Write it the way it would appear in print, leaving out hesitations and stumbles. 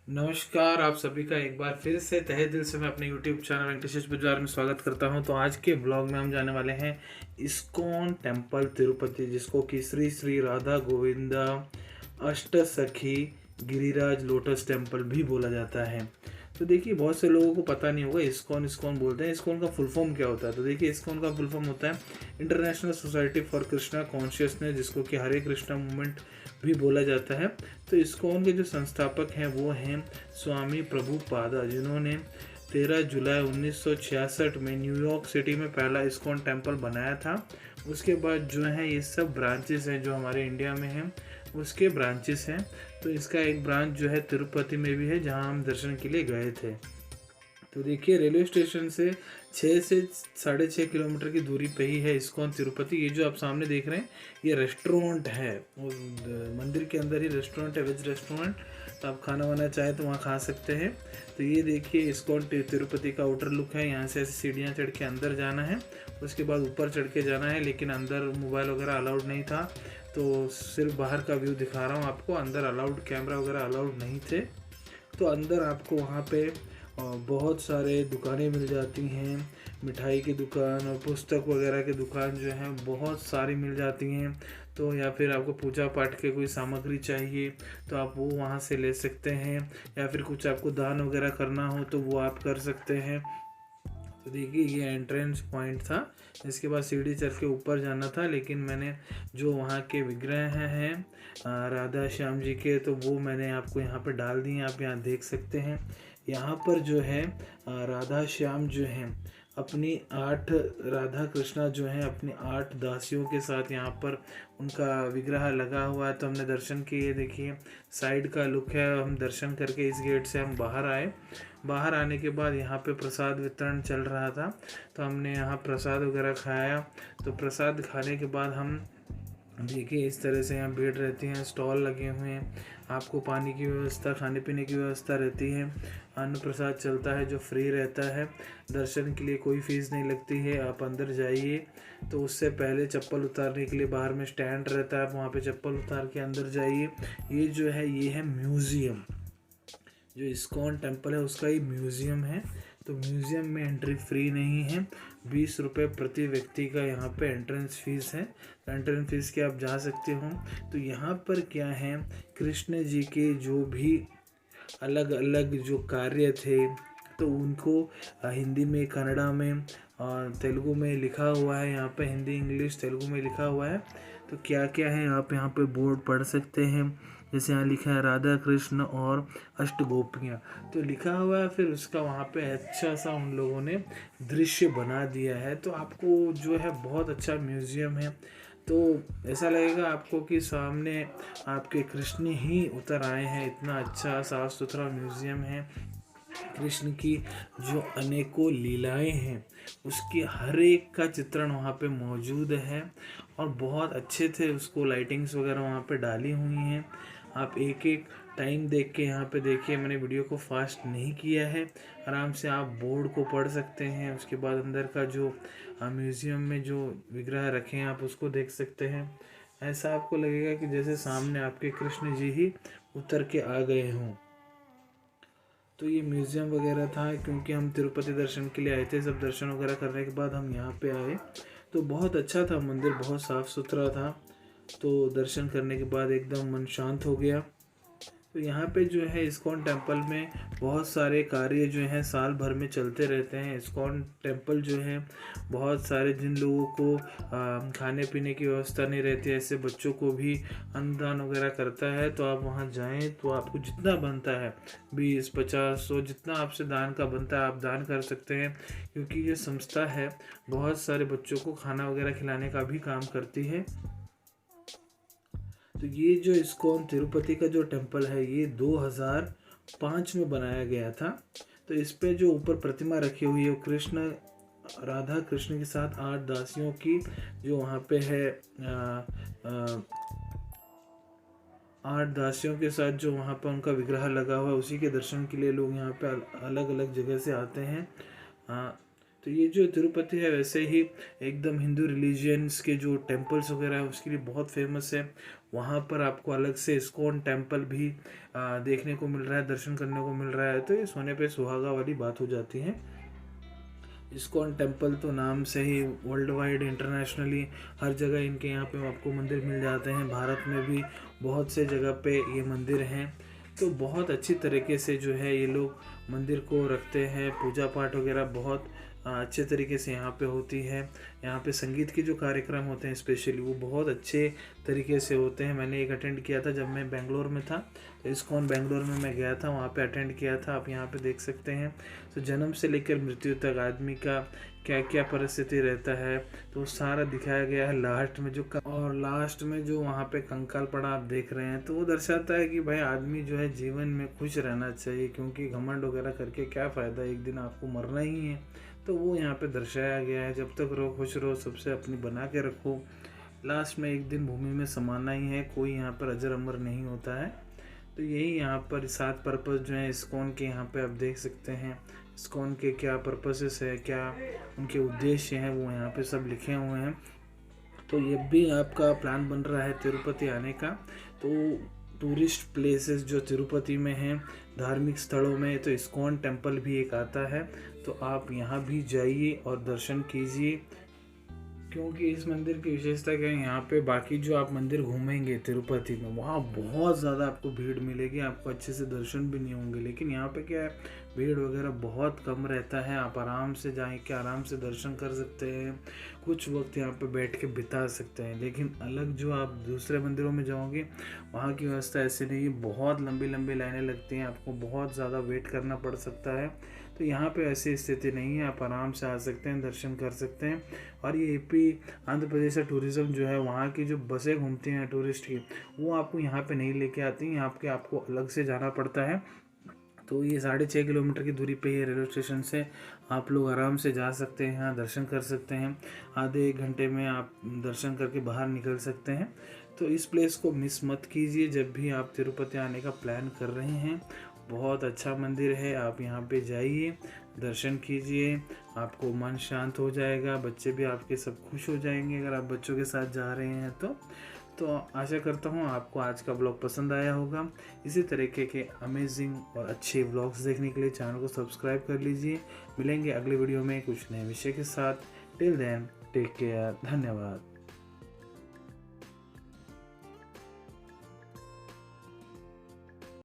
नमस्कार, आप सभी का एक बार फिर से तहे दिल से मैं अपने YouTube चैनल वेंकटेश बाजार में स्वागत करता हूं। तो आज के ब्लॉग में हम जाने वाले हैं इस्कॉन टेम्पल तिरुपति, जिसको कि श्री श्री राधा गोविंदा अष्ट सखी गिरिराज लोटस टेम्पल भी बोला जाता है। तो देखिए, बहुत से लोगों को पता नहीं होगा इस्कॉन इस्कॉन बोलते हैं। इस्कॉन का फुल फॉर्म क्या होता है? तो देखिए, इस्कॉन का फुल फॉर्म होता है international society for Krishna consciousness, जिसको कि हरे कृष्णा मूवमेंट भी बोला जाता है। तो इस्कॉन के जो संस्थापक हैं वो हैं स्वामी प्रभुपादा, जिन्होंने 13 जुलाई 1966 में न्यूयॉर्क सिटी में पहला इस्कॉन टेम्पल बनाया था। उसके बाद जो है ये सब ब्रांचेस हैं जो हमारे इंडिया में हैं, उसके ब्रांचेस हैं। तो इसका एक ब्रांच जो है तिरुपति में भी है, जहां हम दर्शन के लिए गए थे। तो देखिए, रेलवे स्टेशन से 6 से 6.5 किलोमीटर की दूरी पे ही है इस्कॉन तिरुपति। ये जो आप सामने देख रहे हैं ये रेस्टोरेंट है, और मंदिर के अंदर ही रेस्टोरेंट है, वेज रेस्टोरेंट। तो आप खाना वाना चाहे तो वहाँ खा सकते हैं। तो ये देखिए इस्कॉन तिरुपति का आउटर लुक है। यहाँ से ऐसे सीढ़ियाँ चढ़ के अंदर जाना है, उसके बाद ऊपर चढ़ के जाना है। लेकिन अंदर मोबाइल वगैरह अलाउड नहीं था, तो सिर्फ बाहर का व्यू दिखा रहा हूँ आपको। अंदर अलाउड कैमरा वगैरह अलाउड नहीं थे। तो अंदर आपको वहाँ पे बहुत सारे दुकानें मिल जाती हैं। मिठाई की दुकान और पुस्तक वगैरह की दुकान जो है बहुत सारी मिल जाती हैं। तो या फिर आपको पूजा पाठ के कोई सामग्री चाहिए तो आप वो वहाँ से ले सकते हैं, या फिर कुछ आपको दान वगैरह करना हो तो वो आप कर सकते हैं। तो देखिए, ये एंट्रेंस पॉइंट था। इसके बाद सीढ़ी चढ़ के ऊपर जाना था, लेकिन मैंने जो वहाँ के विग्रह हैं राधा श्याम जी के, तो वो मैंने आपको यहाँ पर डाल दिए। आप यहाँ देख सकते हैं। यहाँ पर जो है राधा श्याम जो हैं अपनी 8 राधा कृष्णा जो हैं अपनी 8 दासियों के साथ यहाँ पर उनका विग्रह लगा हुआ है। तो हमने दर्शन किए। देखिए, साइड का लुक है। हम दर्शन करके इस गेट से हम बाहर आए। बाहर आने के बाद यहाँ पे प्रसाद वितरण चल रहा था, तो हमने यहाँ प्रसाद वगैरह खाया। तो प्रसाद खाने के बाद हम देखिए इस तरह से यहाँ भीड़ रहती है, स्टॉल लगे हुए हैं। आपको पानी की व्यवस्था, खाने पीने की व्यवस्था रहती है। अन्न प्रसाद चलता है जो फ्री रहता है। दर्शन के लिए कोई फीस नहीं लगती है। आप अंदर जाइए तो उससे पहले चप्पल उतारने के लिए बाहर में स्टैंड रहता है, आप वहाँ पे चप्पल उतार के अंदर जाइए। ये जो है ये है म्यूज़ियम। जो इस्कॉन टेम्पल है उसका ही म्यूज़ियम है। तो म्यूज़ियम में एंट्री फ्री नहीं है, 20 रुपये प्रति व्यक्ति का यहाँ पे एंट्रेंस फीस है। तो एंट्रेंस फीस के आप जा सकते हो। तो यहाँ पर क्या है, कृष्ण जी के जो भी अलग अलग जो कार्य थे तो उनको हिंदी में, कन्नड़ा में और तेलुगु में लिखा हुआ है। यहाँ पे हिंदी, इंग्लिश, तेलुगु में लिखा हुआ है। तो क्या क्या है आप यहाँ पे बोर्ड पढ़ सकते हैं। जैसे यहाँ लिखा है राधा कृष्ण और अष्ट गोपियाँ, तो लिखा हुआ है। फिर उसका वहाँ पे अच्छा सा उन लोगों ने दृश्य बना दिया है। तो आपको जो है बहुत अच्छा म्यूज़ियम है। तो ऐसा लगेगा आपको कि सामने आपके कृष्ण ही उतर आए हैं। इतना अच्छा साफ़ सुथरा म्यूज़ियम है। कृष्ण की जो अनेकों लीलाएं हैं उसकी हर एक का चित्रण वहाँ पे मौजूद है, और बहुत अच्छे थे। उसको लाइटिंग्स वगैरह वहाँ पे डाली हुई हैं। आप एक एक टाइम देख के यहाँ पे देखिए। मैंने वीडियो को फास्ट नहीं किया है, आराम से आप बोर्ड को पढ़ सकते हैं। उसके बाद अंदर का जो म्यूज़ियम में जो विग्रह रखे हैं आप उसको देख सकते हैं। ऐसा आपको लगेगा कि जैसे सामने आपके कृष्ण जी ही उतर के आ गए हों। तो ये म्यूज़ियम वगैरह था, क्योंकि हम तिरुपति दर्शन के लिए आए थे। सब दर्शन वगैरह करने के बाद हम यहाँ पे आए। तो बहुत अच्छा था मंदिर, बहुत साफ़ सुथरा था। तो दर्शन करने के बाद एकदम मन शांत हो गया। तो यहाँ पे जो है इस्कॉन टेम्पल में बहुत सारे कार्य जो हैं साल भर में चलते रहते हैं। इस्कॉन टेम्पल जो है बहुत सारे, जिन लोगों को खाने पीने की व्यवस्था नहीं रहती है, ऐसे बच्चों को भी अन्नदान वगैरह करता है। तो आप वहाँ जाएं तो आपको जितना बनता है 20, 50, 100 जितना आपसे दान का बनता है आप दान कर सकते हैं। क्योंकि ये संस्था है बहुत सारे बच्चों को खाना वगैरह खिलाने का भी काम करती है। तो ये जो इस्कॉन तिरुपति का जो टेम्पल है ये 2005 में बनाया गया था। तो इस पे जो ऊपर प्रतिमा रखी हुई है वो कृष्ण, राधा कृष्ण के साथ 8 दासियों की जो वहाँ पे है, 8 दासियों के साथ जो वहाँ पर उनका विग्रह लगा हुआ है, उसी के दर्शन के लिए लोग यहाँ पे अलग अलग जगह से आते हैं। तो ये जो तिरुपति है वैसे ही एकदम हिंदू रिलीजियंस के जो टेम्पल्स वगैरह है उसके लिए बहुत फेमस है। वहाँ पर आपको अलग से इस्कॉन टेम्पल भी देखने को मिल रहा है, दर्शन करने को मिल रहा है। तो ये सोने पे सुहागा वाली बात हो जाती है। इस्कॉन टेम्पल तो नाम से ही वर्ल्ड वाइड इंटरनेशनली हर जगह इनके यहाँ पे आपको मंदिर मिल जाते हैं। भारत में भी बहुत से जगह पे ये मंदिर हैं। तो बहुत अच्छी तरीके से जो है ये लोग मंदिर को रखते हैं। पूजा पाठ वगैरह बहुत अच्छे तरीके से यहाँ पे होती है। यहाँ पे संगीत के जो कार्यक्रम होते हैं स्पेशली वो बहुत अच्छे तरीके से होते हैं। मैंने एक अटेंड किया था जब मैं बेंगलोर में था, तो इस्कॉन बेंगलोर में मैं गया था, वहाँ पे अटेंड किया था। आप यहाँ पे देख सकते हैं। तो जन्म से लेकर मृत्यु तक आदमी का क्या क्या परिस्थिति रहता है तो सारा दिखाया गया है लास्ट में लास्ट में जो वहाँ पे कंकाल पड़ा आप देख रहे हैं, तो वो दर्शाता है कि भाई आदमी जो है जीवन में खुश रहना चाहिए, क्योंकि घमंड वगैरह करके क्या फ़ायदा, एक दिन आपको मरना ही है। तो वो यहाँ पे दर्शाया गया है। जब तक रहो खुश रहो, सबसे अपनी बना के रखो, लास्ट में एक दिन भूमि में समाना ही है। कोई यहाँ पर अजर अमर नहीं होता है। तो यही यहाँ पर 7 पर्पस जो है इस्कॉन के यहाँ पे आप देख सकते हैं। इस्कॉन के क्या पर्पसेस है, क्या उनके उद्देश्य हैं, वो यहाँ पे सब लिखे हुए हैं। तो ये भी आपका प्लान बन रहा है तिरुपति आने का, तो टूरिस्ट प्लेसेस जो तिरुपति में हैं, धार्मिक स्थलों में, तो इस्कॉन टेम्पल भी एक आता है। तो आप यहाँ भी जाइए और दर्शन कीजिए, क्योंकि इस मंदिर की विशेषता क्या है, यहाँ पे बाकी जो आप मंदिर घूमेंगे तिरुपति में वहाँ बहुत ज़्यादा आपको भीड़ मिलेगी, आपको अच्छे से दर्शन भी नहीं होंगे। लेकिन यहाँ पे क्या है, भीड़ वगैरह बहुत कम रहता है। आप आराम से जाके आराम से दर्शन कर सकते हैं, कुछ वक्त यहाँ पे बैठ के बिता सकते हैं। लेकिन अलग जो आप दूसरे मंदिरों में जाओगे वहाँ की व्यवस्था ऐसी नहीं है, बहुत लंबी लंबी लाइनें लगती हैं, आपको बहुत ज़्यादा वेट करना पड़ सकता है। तो यहाँ पे ऐसी स्थिति नहीं है, आप आराम से आ सकते हैं, दर्शन कर सकते हैं। और ये यूपी आंध्र प्रदेश का टूरिज़्म जो है, वहाँ की जो बसें घूमती हैं टूरिस्ट की, वो आपको यहाँ पे नहीं लेके आती हैं, यहाँ पे आपको अलग से जाना पड़ता है। तो ये 6.5 किलोमीटर की दूरी पे ही रेलवे स्टेशन से आप लोग आराम से जा सकते हैं, यहाँ दर्शन कर सकते हैं। आधे 1 घंटे में आप दर्शन करके बाहर निकल सकते हैं। तो इस प्लेस को मिस मत कीजिए जब भी आप तिरुपति आने का प्लान कर रहे हैं। बहुत अच्छा मंदिर है, आप यहाँ पे जाइए, दर्शन कीजिए, आपको मन शांत हो जाएगा। बच्चे भी आपके सब खुश हो जाएंगे अगर आप बच्चों के साथ जा रहे हैं तो आशा करता हूँ आपको आज का ब्लॉग पसंद आया होगा। इसी तरीके के अमेजिंग और अच्छे ब्लॉग्स देखने के लिए चैनल को सब्सक्राइब कर लीजिए। मिलेंगे अगले वीडियो में कुछ नए विषय के साथ। टिल देन टेक केयर, धन्यवाद।